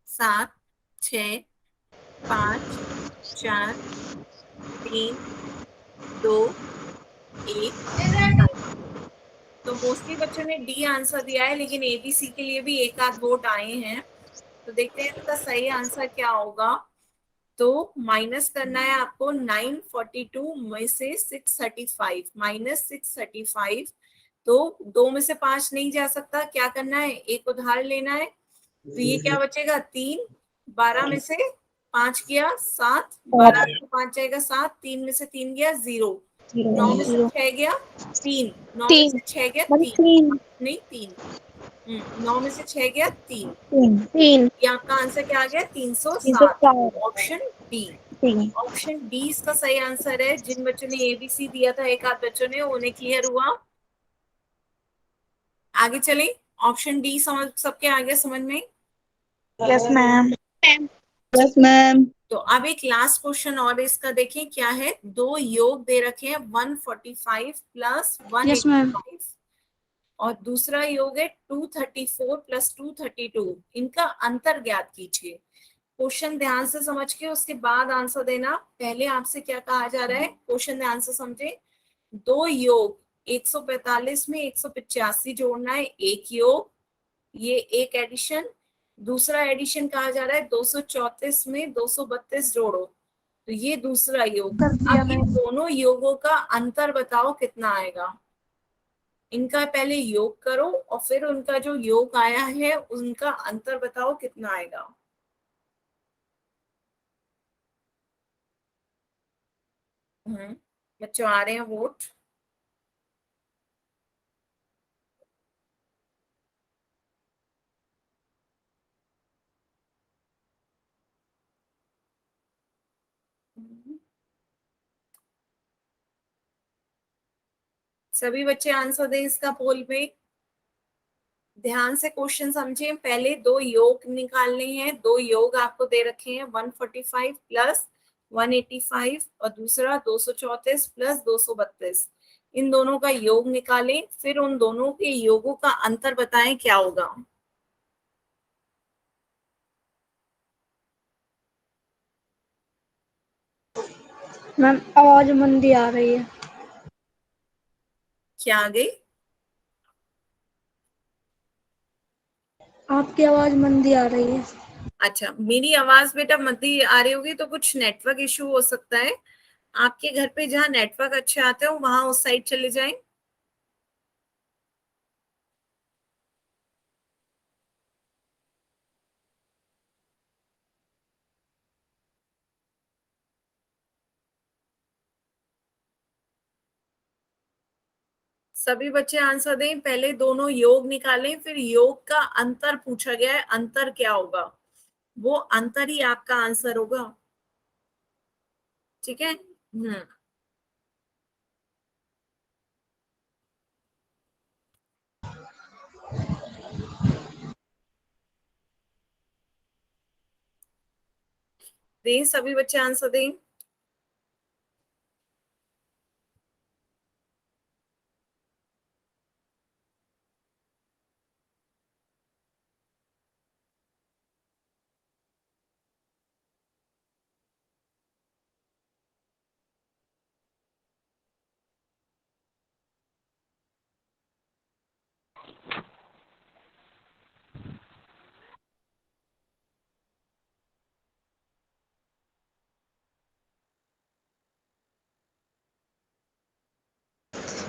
7, 6, 5, 4, 3, 2, 1। तो मोस्टली बच्चों ने डी आंसर दिया है, लेकिन एबीसी के लिए भी एक आध वोट आए हैं। तो देखते हैं इसका सही आंसर क्या होगा। तो माइनस करना है आपको 942 में से 635, -635। तो 2 में से 5 नहीं जा सकता, क्या करना है, एक उधार लेना है। तो ये क्या बचेगा, 3। 12 में से 5 गया 7, 12 में से 5 जाएगा 7, 3 में से 3 गया 0, 9 में से 6 गया 3, 9 में से 6 गया 3, नहीं 3, 9 में से 6 गया 3। ये आपका आंसर क्या आ गया, 307। Option D. ऑप्शन डी इसका सही आंसर है। जिन बच्चों ने एबीसी दिया था, एक आध बच्चों ने, उन्हें क्लियर हुआ। आगे चले, ऑप्शन डी समझ सबके आगे समझ में? Yes ma'am. Yes ma'am. तो अब एक लास्ट क्वेश्चन और इसका देखें क्या है। दो योग दे रखे हैं 145 प्लस यस मैम। 185, और दूसरा योग है 234 प्लस 232। इनका अंतर ज्ञात कीजिए। क्वेश्चन ध्यान से समझ के उसके बाद आंसर देना। पहले आपसे क्या कहा जा रहा है, क्वेश्चन ध्यान से समझे। दो योग 145 में 185 जोड़ना है, एक योग, ये एक एडिशन। दूसरा एडिशन कहा जा रहा है 234 में 232 जोड़ो, तो ये दूसरा योग। अब इन दोनों योगों का अंतर बताओ कितना आएगा। इनका पहले योग करो और फिर उनका जो योग आया है उनका अंतर बताओ कितना आएगा। बच्चों आ रहे हैं वोट? सभी बच्चे आंसर दें इसका पोल में। ध्यान से क्वेश्चन समझें। पहले दो योग निकालने हैं। दो योग आपको दे रखे हैं 145 प्लस 185, और दूसरा 234 प्लस 232। इन दोनों का योग निकालें, फिर उन दोनों के योगों का अंतर बताएं क्या होगा। मैम आवाज मंदी आ रही है। क्या आ गई? आपकी आवाज मंदी आ रही है। अच्छा, मेरी आवाज बेटा मंदी आ रही होगी तो कुछ नेटवर्क इशू हो सकता है। आपके घर पे जहाँ नेटवर्क अच्छे आते हो वहां उस साइड चले जाएं। सभी बच्चे आंसर दें। पहले दोनों योग निकालें, फिर योग का अंतर पूछा गया है, अंतर क्या होगा, वो अंतर ही आपका आंसर होगा। ठीक है। दें, सभी बच्चे आंसर दें।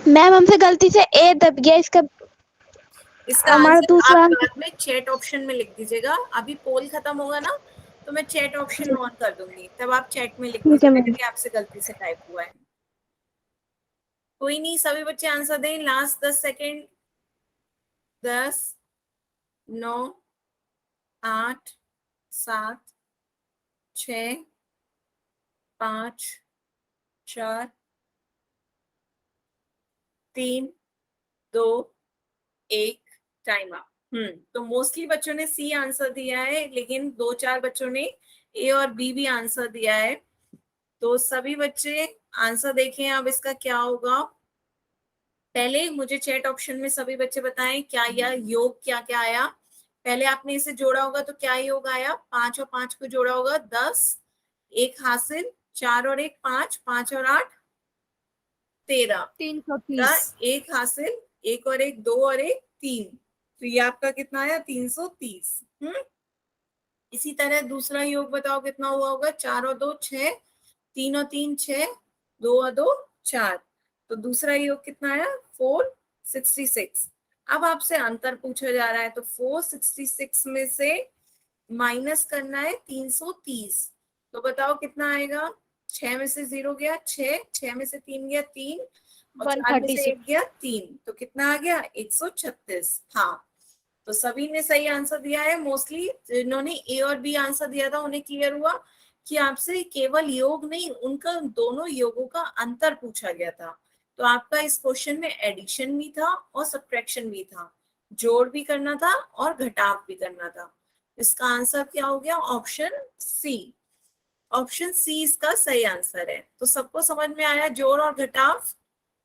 मैम हमसे गलती से ए दब गया, इसका इसका हमारा आंसर दूसरा आप बाद में चैट ऑप्शन में लिख दीजिएगा। अभी पोल खत्म होगा ना तो मैं चैट ऑप्शन ऑन कर दूंगी, तब आप चैट में लिख ठीक है दीजिएगा मैम। कि आपसे गलती से टाइप हुआ है। कोई नहीं, सभी बच्चे आंसर दें। Last 10 second. 10, 9, 8, 7, 6, 5, 4, 3, 2, 1, time up. तो मोस्टली बच्चों ने सी आंसर दिया है, लेकिन 2-4 बच्चों ने ए और बी भी आंसर दिया है। तो सभी बच्चे आंसर देखें अब इसका क्या होगा। पहले मुझे चैट ऑप्शन में सभी बच्चे बताएं क्या यह योग क्या क्या आया। पहले आपने इसे जोड़ा होगा तो क्या योग आया, 5 और 5 को जोड़ा होगा 10, 1 हासिल, 4 और 1 5, 5 और 8 13 का 1 हासिल, 1 और 1 2 और 1 3, तो ये आपका कितना आया 330। इसी तरह दूसरा योग बताओ कितना हुआ होगा, 4 और 2 6, 3 और 3 6, 2 और 2 4, तो दूसरा योग कितना आया 466। अब आपसे अंतर पूछा जा रहा है तो 466 में से माइनस करना है 330, तो बताओ कितना आएगा। 6 में से 0 गया 6, 6 में से 3 गया 3 और 4 में से 1 गया 3, तो कितना आ गया 136। हाँ, तो सभी ने सही आंसर दिया है। मोस्टली जिन्होंने ए और बी आंसर दिया था उन्हें क्लियर हुआ कि आपसे केवल योग नहीं, उनका दोनों योगों का अंतर पूछा गया था। तो आपका इस क्वेश्चन में एडिशन भी था और सब्ट्रैक्शन भी था, जोड़ भी करना था और घटाव भी करना था। इसका आंसर क्या हो गया, ऑप्शन सी। ऑप्शन सी इसका सही आंसर है। तो सबको समझ में आया जोड़ और घटाव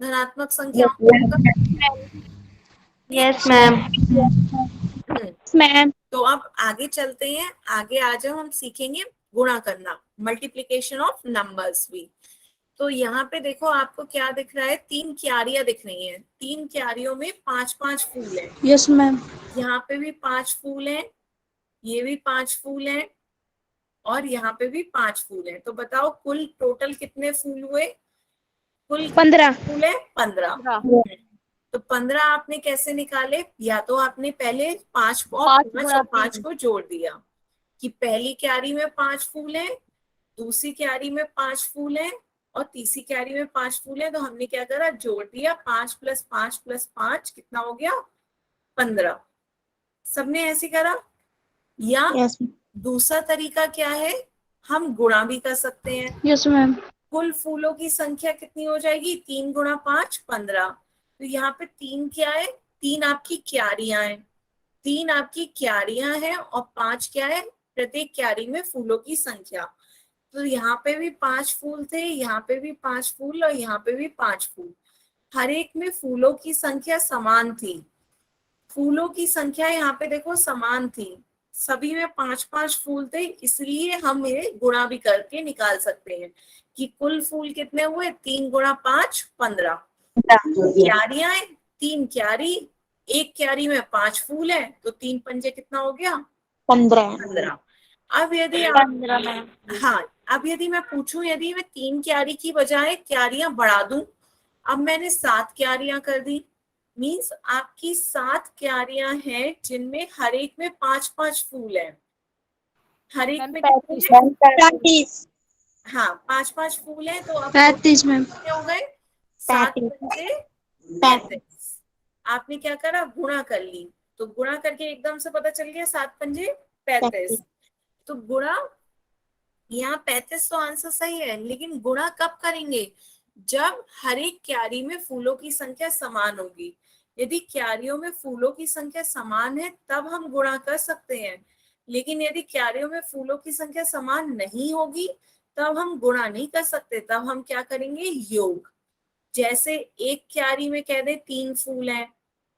धनात्मक संख्याओं का। Yes ma'am. मैम तो अब आगे चलते हैं। आगे आ जाओ, हम सीखेंगे गुणा करना, मल्टीप्लीकेशन ऑफ नंबर्स भी। तो यहाँ पे देखो आपको क्या दिख रहा है, 3 क्यारियां दिख रही हैं। 3 क्यारियों में 5-5 फूल हैं। Yes ma'am. यहाँ पे भी 5 फूल हैं, ये भी 5 फूल हैं और यहाँ पे भी 5 फूल हैं। तो बताओ कुल टोटल कितने फूल हुए, कुल 15। फूल है 15। तो 15 आपने कैसे निकाले, या तो आपने पहले 5 और 5 को जोड़ दिया कि पहली क्यारी में 5 फूल हैं, दूसरी क्यारी में 5 फूल हैं और तीसरी क्यारी में 5 फूल हैं। तो हमने क्या करा, जोड़ दिया, 5 + 5 + 5 कितना हो गया 15। सबने ऐसे करा। या यस दूसरा तरीका क्या है, हम गुणा भी कर सकते हैं। Yes ma'am. कुल फूलों की संख्या कितनी हो जाएगी, 3 × 5 15। तो यहाँ पे 3 क्या है, 3 आपकी क्यारियां हैं, 3 आपकी क्यारियां हैं और 5 क्या है, प्रत्येक क्यारी में फूलों की संख्या। तो यहाँ पे भी 5 फूल थे, यहाँ पे भी 5 फूल और यहाँ पे भी 5 फूल। हर एक में फूलों की संख्या समान थी। फूलों की संख्या यहाँ पे देखो समान थी, सभी में 5-5 फूल थे, इसलिए हम ये गुणा भी करके निकाल सकते हैं कि कुल फूल कितने हुए, 3 × 5 15। क्यारियां 3 क्यारी, एक क्यारी में 5 फूल है, तो 3 पंजे कितना हो गया 15। अब यदि आप हाँ, अब यदि मैं पूछूं, यदि मैं 3 क्यारी की बजाय क्यारियां बढ़ा दूं, अब मैंने 7 क्यारियां कर दी, मीन्स आपकी 7 क्यारियां हैं जिनमें हर एक में 5-5 फूल है। हर एक में कितने हैं, 35। हाँ 5-5 फूल है। तो अब 35 मैम। कितने हो गए, 7 पंजे 35। आपने क्या करा, गुणा कर ली, तो गुणा करके एकदम से पता चल गया 7 पंजे 35। तो गुणा, यहाँ 35 तो आंसर सही है, लेकिन गुणा कब करेंगे, जब हर एक क्यारी में फूलों की संख्या समान होगी। यदि क्यारियों में फूलों की संख्या समान है तब हम गुणा कर सकते हैं, लेकिन यदि क्यारियों में फूलों की संख्या समान नहीं होगी तब हम गुणा नहीं कर सकते, तब हम क्या करेंगे, योग। जैसे एक क्यारी में कह दे 3 फूल हैं,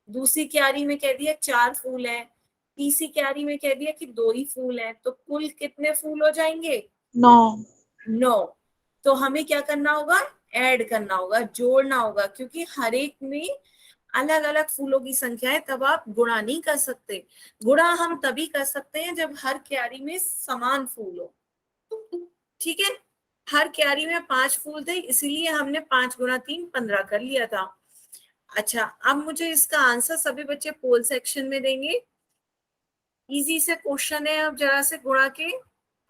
दूसरी क्यारी में कह दिया 4 फूल हैं, तीसरी क्यारी में कह दिया कि 2 ही फूल हैं, तो कुल कितने फूल हो जाएंगे, 9। 9। तो हमें क्या करना होगा, ऐड करना होगा, जोड़ना होगा, क्योंकि हर एक में अलग अलग फूलों की संख्या है, तब आप गुणा नहीं कर सकते। गुणा हम तभी कर सकते हैं जब हर क्यारी में समान फूल हो। ठीक है, हर क्यारी में 5 फूल थे, इसीलिए हमने 5 गुणा 3 15 कर लिया था। अच्छा, अब मुझे इसका आंसर सभी बच्चे पोल सेक्शन में देंगे। इजी से क्वेश्चन है, अब जरा से गुणा के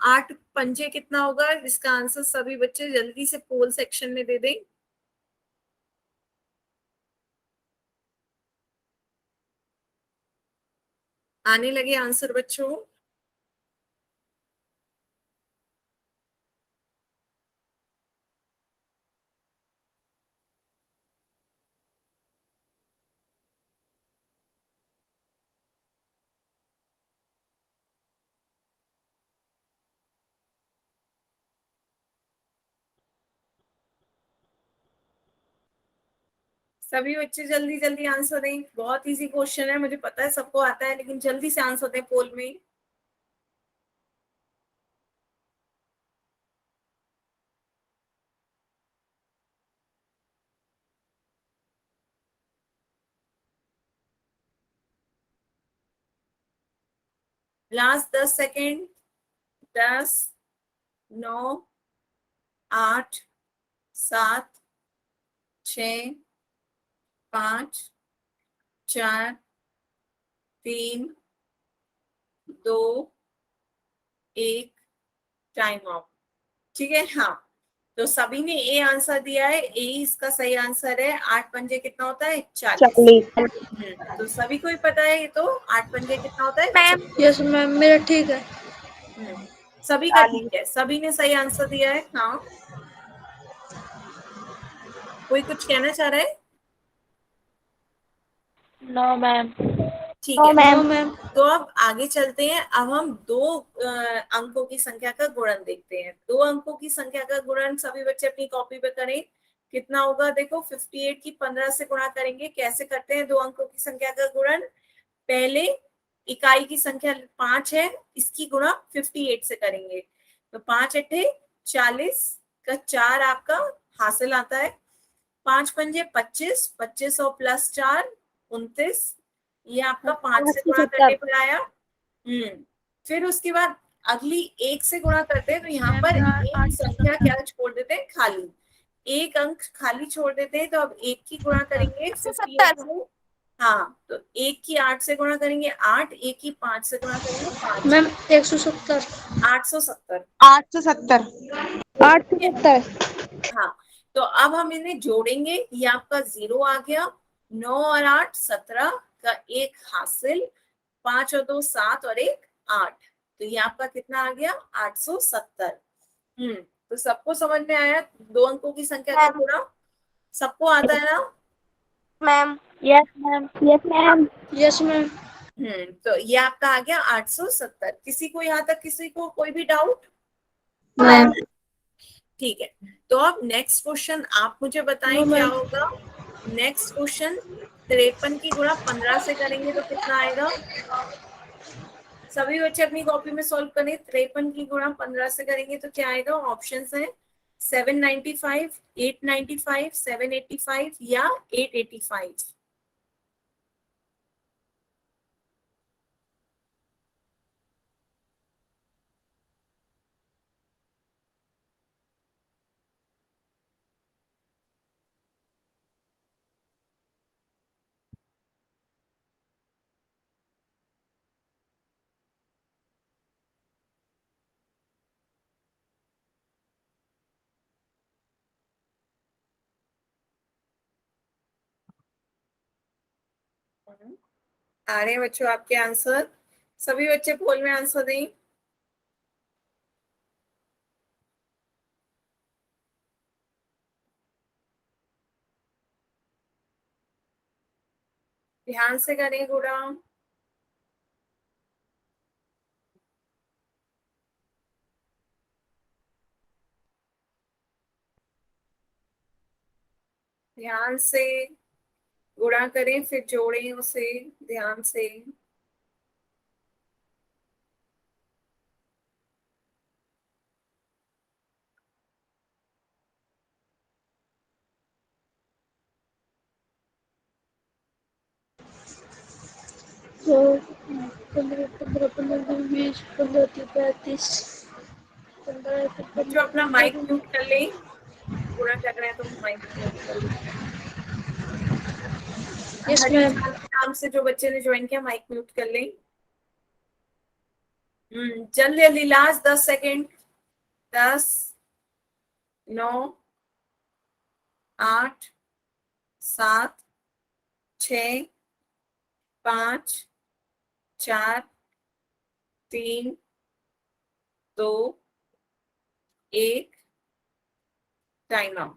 8 पंजे कितना होगा, इसका आंसर सभी बच्चे जल्दी से पोल सेक्शन में दे दें। आने लगे आंसर बच्चों। सभी बच्चे जल्दी जल्दी आंसर दें, बहुत इजी क्वेश्चन है, मुझे पता है सबको आता है, लेकिन जल्दी से आंसर दें पोल में। Last 10 second. 10, 9, 8, 7, 6, 5, 4, 3, 2, 1, time of. ठीक है, हाँ, तो सभी ने ए आंसर दिया है, ए इसका सही आंसर है। 8 पंजे कितना होता है, 40। 40। तो सभी को ही पता है ये तो, 8 पंजे कितना होता है, मैम। यस मैम, मेरा ठीक है। सभी का ठीक है, सभी ने सही आंसर दिया है। हाँ, कोई कुछ कहना चाह रहा है? No ma'am. ठीक है, नो मैम। तो अब आगे चलते हैं। अब हम 2 अंकों की संख्या का गुणन देखते हैं। 2 अंकों की संख्या का गुणन सभी बच्चे अपनी कॉपी पे करें। कितना होगा, देखो 58 की 15 से गुणा करेंगे। कैसे करते हैं 2 अंकों की संख्या का गुणन, पहले इकाई की संख्या 5 है, इसकी गुणा 58 से करेंगे। तो 5 अट्ठे 40 का 4 आपका हासिल आता है। 5 पंजे 25, 25 और प्लस 4 29, ये आपका 5 से गुणा करने पर आया। फिर उसके बाद अगली 1 से गुणा करते हैं, तो यहाँ पर एक संख्या क्या छोड़ देते हैं, खाली एक अंक खाली छोड़ देते हैं। तो अब 1 की गुणा करेंगे 58 से। हाँ, तो 1 की 8 से गुणा करेंगे 8, 1 की 5 से गुणा करेंगे 5, मैम 170। 870। 870। 870। हाँ, तो अब हम इन्हें जोड़ेंगे, ये आपका 0 आ गया। 9 और 8 17 का 1 हासिल, 5 और 2 7 और 1 8, तो ये आपका कितना आ गया, 870। तो सबको समझ में आया 2 अंकों की संख्या का गुणा, सबको आता है ना? Ma'am. Yes ma'am. Yes ma'am. Yes ma'am. तो ये आपका आ गया 870। किसी को यहाँ तक, किसी को कोई भी डाउट? मैम ठीक है, तो अब नेक्स्ट क्वेश्चन आप मुझे बताएं नो क्या मैम। होगा। नेक्स्ट क्वेश्चन, 53 की गुणा 15 से करेंगे तो कितना आएगा, सभी बच्चे अपनी कॉपी में सॉल्व करें। 53 की गुणा 15 से करेंगे तो क्या आएगा, ऑप्शंस हैं 795, 895, 785 या 885। आ रहे हैं बच्चों आपके आंसर, सभी बच्चे पोल में आंसर दें। ध्यान से करें गुणा। ध्यान से गुणा करें, फिर जोड़ें उसे ध्यान से। तो 15 15 15 20 15 35 15 जो अपना माइक म्यूट कर लें, गुणा कर रहे हैं तो माइक म्यूट कर लें। यस हरी मैम। जान के नाम से जो बच्चे ने ज्वाइन किया माइक म्यूट कर लें। जल्दी जल्दी, लास्ट 10 सेकेंड। 10, 9, 8, 7, 6, 5, 4, 3, 2, 1, time out.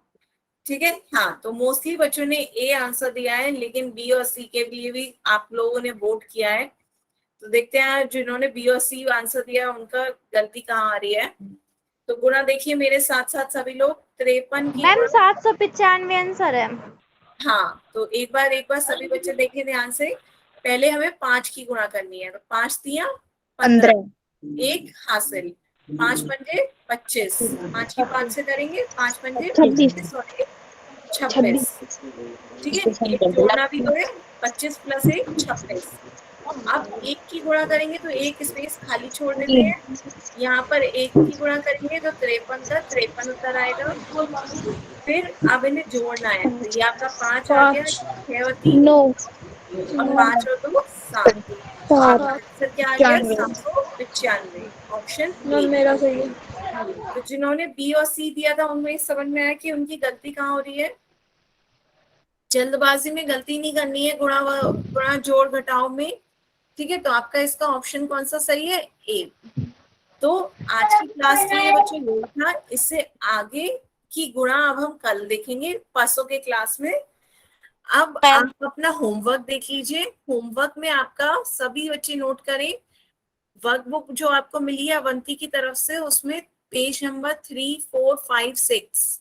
ठीक है, हाँ, तो मोस्टली बच्चों ने ए आंसर दिया है, लेकिन बी और सी के लिए भी आप लोगों ने वोट किया है। तो देखते हैं जिन्होंने बी और सी आंसर दिया उनका गलती कहाँ आ रही है। तो गुणा देखिए मेरे साथ साथ सभी लोग, 53 की मैम गुणा। 795 आंसर है। हाँ, तो एक बार सभी बच्चे देखें ध्यान से। पहले हमें 5 की गुणा करनी है, तो 5 दिया 15, एक हासिल। 5 पंजे 25, 5 की 5 से करेंगे, 5 पंजे 25 और 1 26। ठीक है, एक जोड़ना भी तो है, 25 प्लस 1 26। अब एक की गुणा करेंगे तो एक स्पेस खाली छोड़ देते हैं। यहाँ पर एक की गुणा करेंगे तो 53 का 53 उत्तर आएगा। फिर अब इन्हें जोड़ना है, तो ये आपका 5 आ गया, 6 और 3 9 और 5 और 2 7। तो आपका आंसर क्या आ गया? 795, ऑप्शन मैम ए। मेरा सही है। तो जिन्होंने बी और सी दिया था उनमें समझ में आया कि उनकी गलती कहाँ हो रही है। जल्दबाजी में गलती नहीं करनी है गुणा जोड़ घटाव में। ठीक है, तो आपका इसका ऑप्शन कौन सा सही है? ए। तो आज की क्लास के लिए बच्चों यही था। इससे आगे की गुणा अब हम कल देखेंगे परसों के क्लास में। अब आप अपना होमवर्क देख लीजिए। होमवर्क में आपका सभी बच्चे नोट करें, वर्कबुक जो आपको मिली है अवंती की तरफ से, उसमें पेज नंबर 3, 4, 5, 6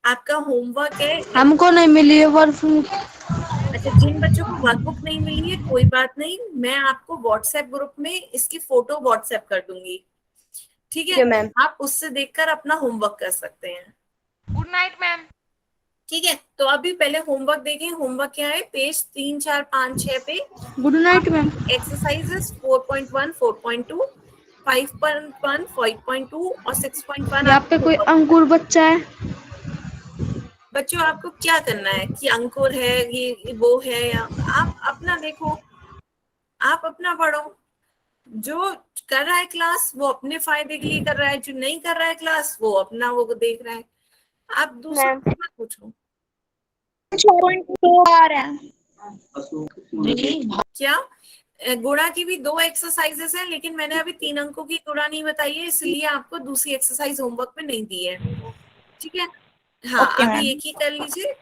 आपका होमवर्क है। हमको नहीं मिली है वर्कबुक। अच्छा, जिन बच्चों को वर्कबुक नहीं मिली है कोई बात नहीं, मैं आपको व्हाट्सएप ग्रुप में इसकी फोटो व्हाट्सएप कर दूंगी। ठीक है, मैम। आप उससे देखकर अपना होमवर्क कर सकते हैं। Good night ma'am. ठीक है, तो अभी पहले होमवर्क देखें। होमवर्क क्या है? पेज 3, 4, 5, 6 पे गुड नाइट मैम। एक्सरसाइजेस 4.1, 4.2, 5.1, 5.2 और 6.1 यहाँ पे आपको कोई होमवर्क। अंकुर बच्चा है। बच्चों आपको क्या करना है कि अंकुर है, ये वो है, या आप अपना देखो, आप अपना पढ़ो। जो कर रहा है क्लास वो अपने फायदे के लिए कर रहा है, जो नहीं कर रहा है क्लास वो अपना वो देख रहा है। आप दूसरों को मत पूछो। 6.2 आ रहा है। क्या गुणा की भी 2 एक्सरसाइजेस हैं, लेकिन मैंने अभी 3 अंकों की गुणा नहीं बताई है, इसलिए आपको दूसरी एक्सरसाइज होमवर्क में नहीं दी है। ठीक है, हाँ, ओके अभी मैम। एक ही कर लीजिए।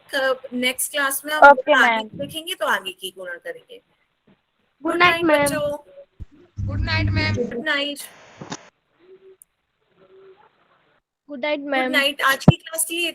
नेक्स्ट क्लास में हम ओके आगे मैम। की देखेंगे तो आगे की गुणा करेंगे। Good good night night ma'am. बच्चों। Good night ma'am. Good night. Good night good ma'am. Night. आज की क्लास के लिए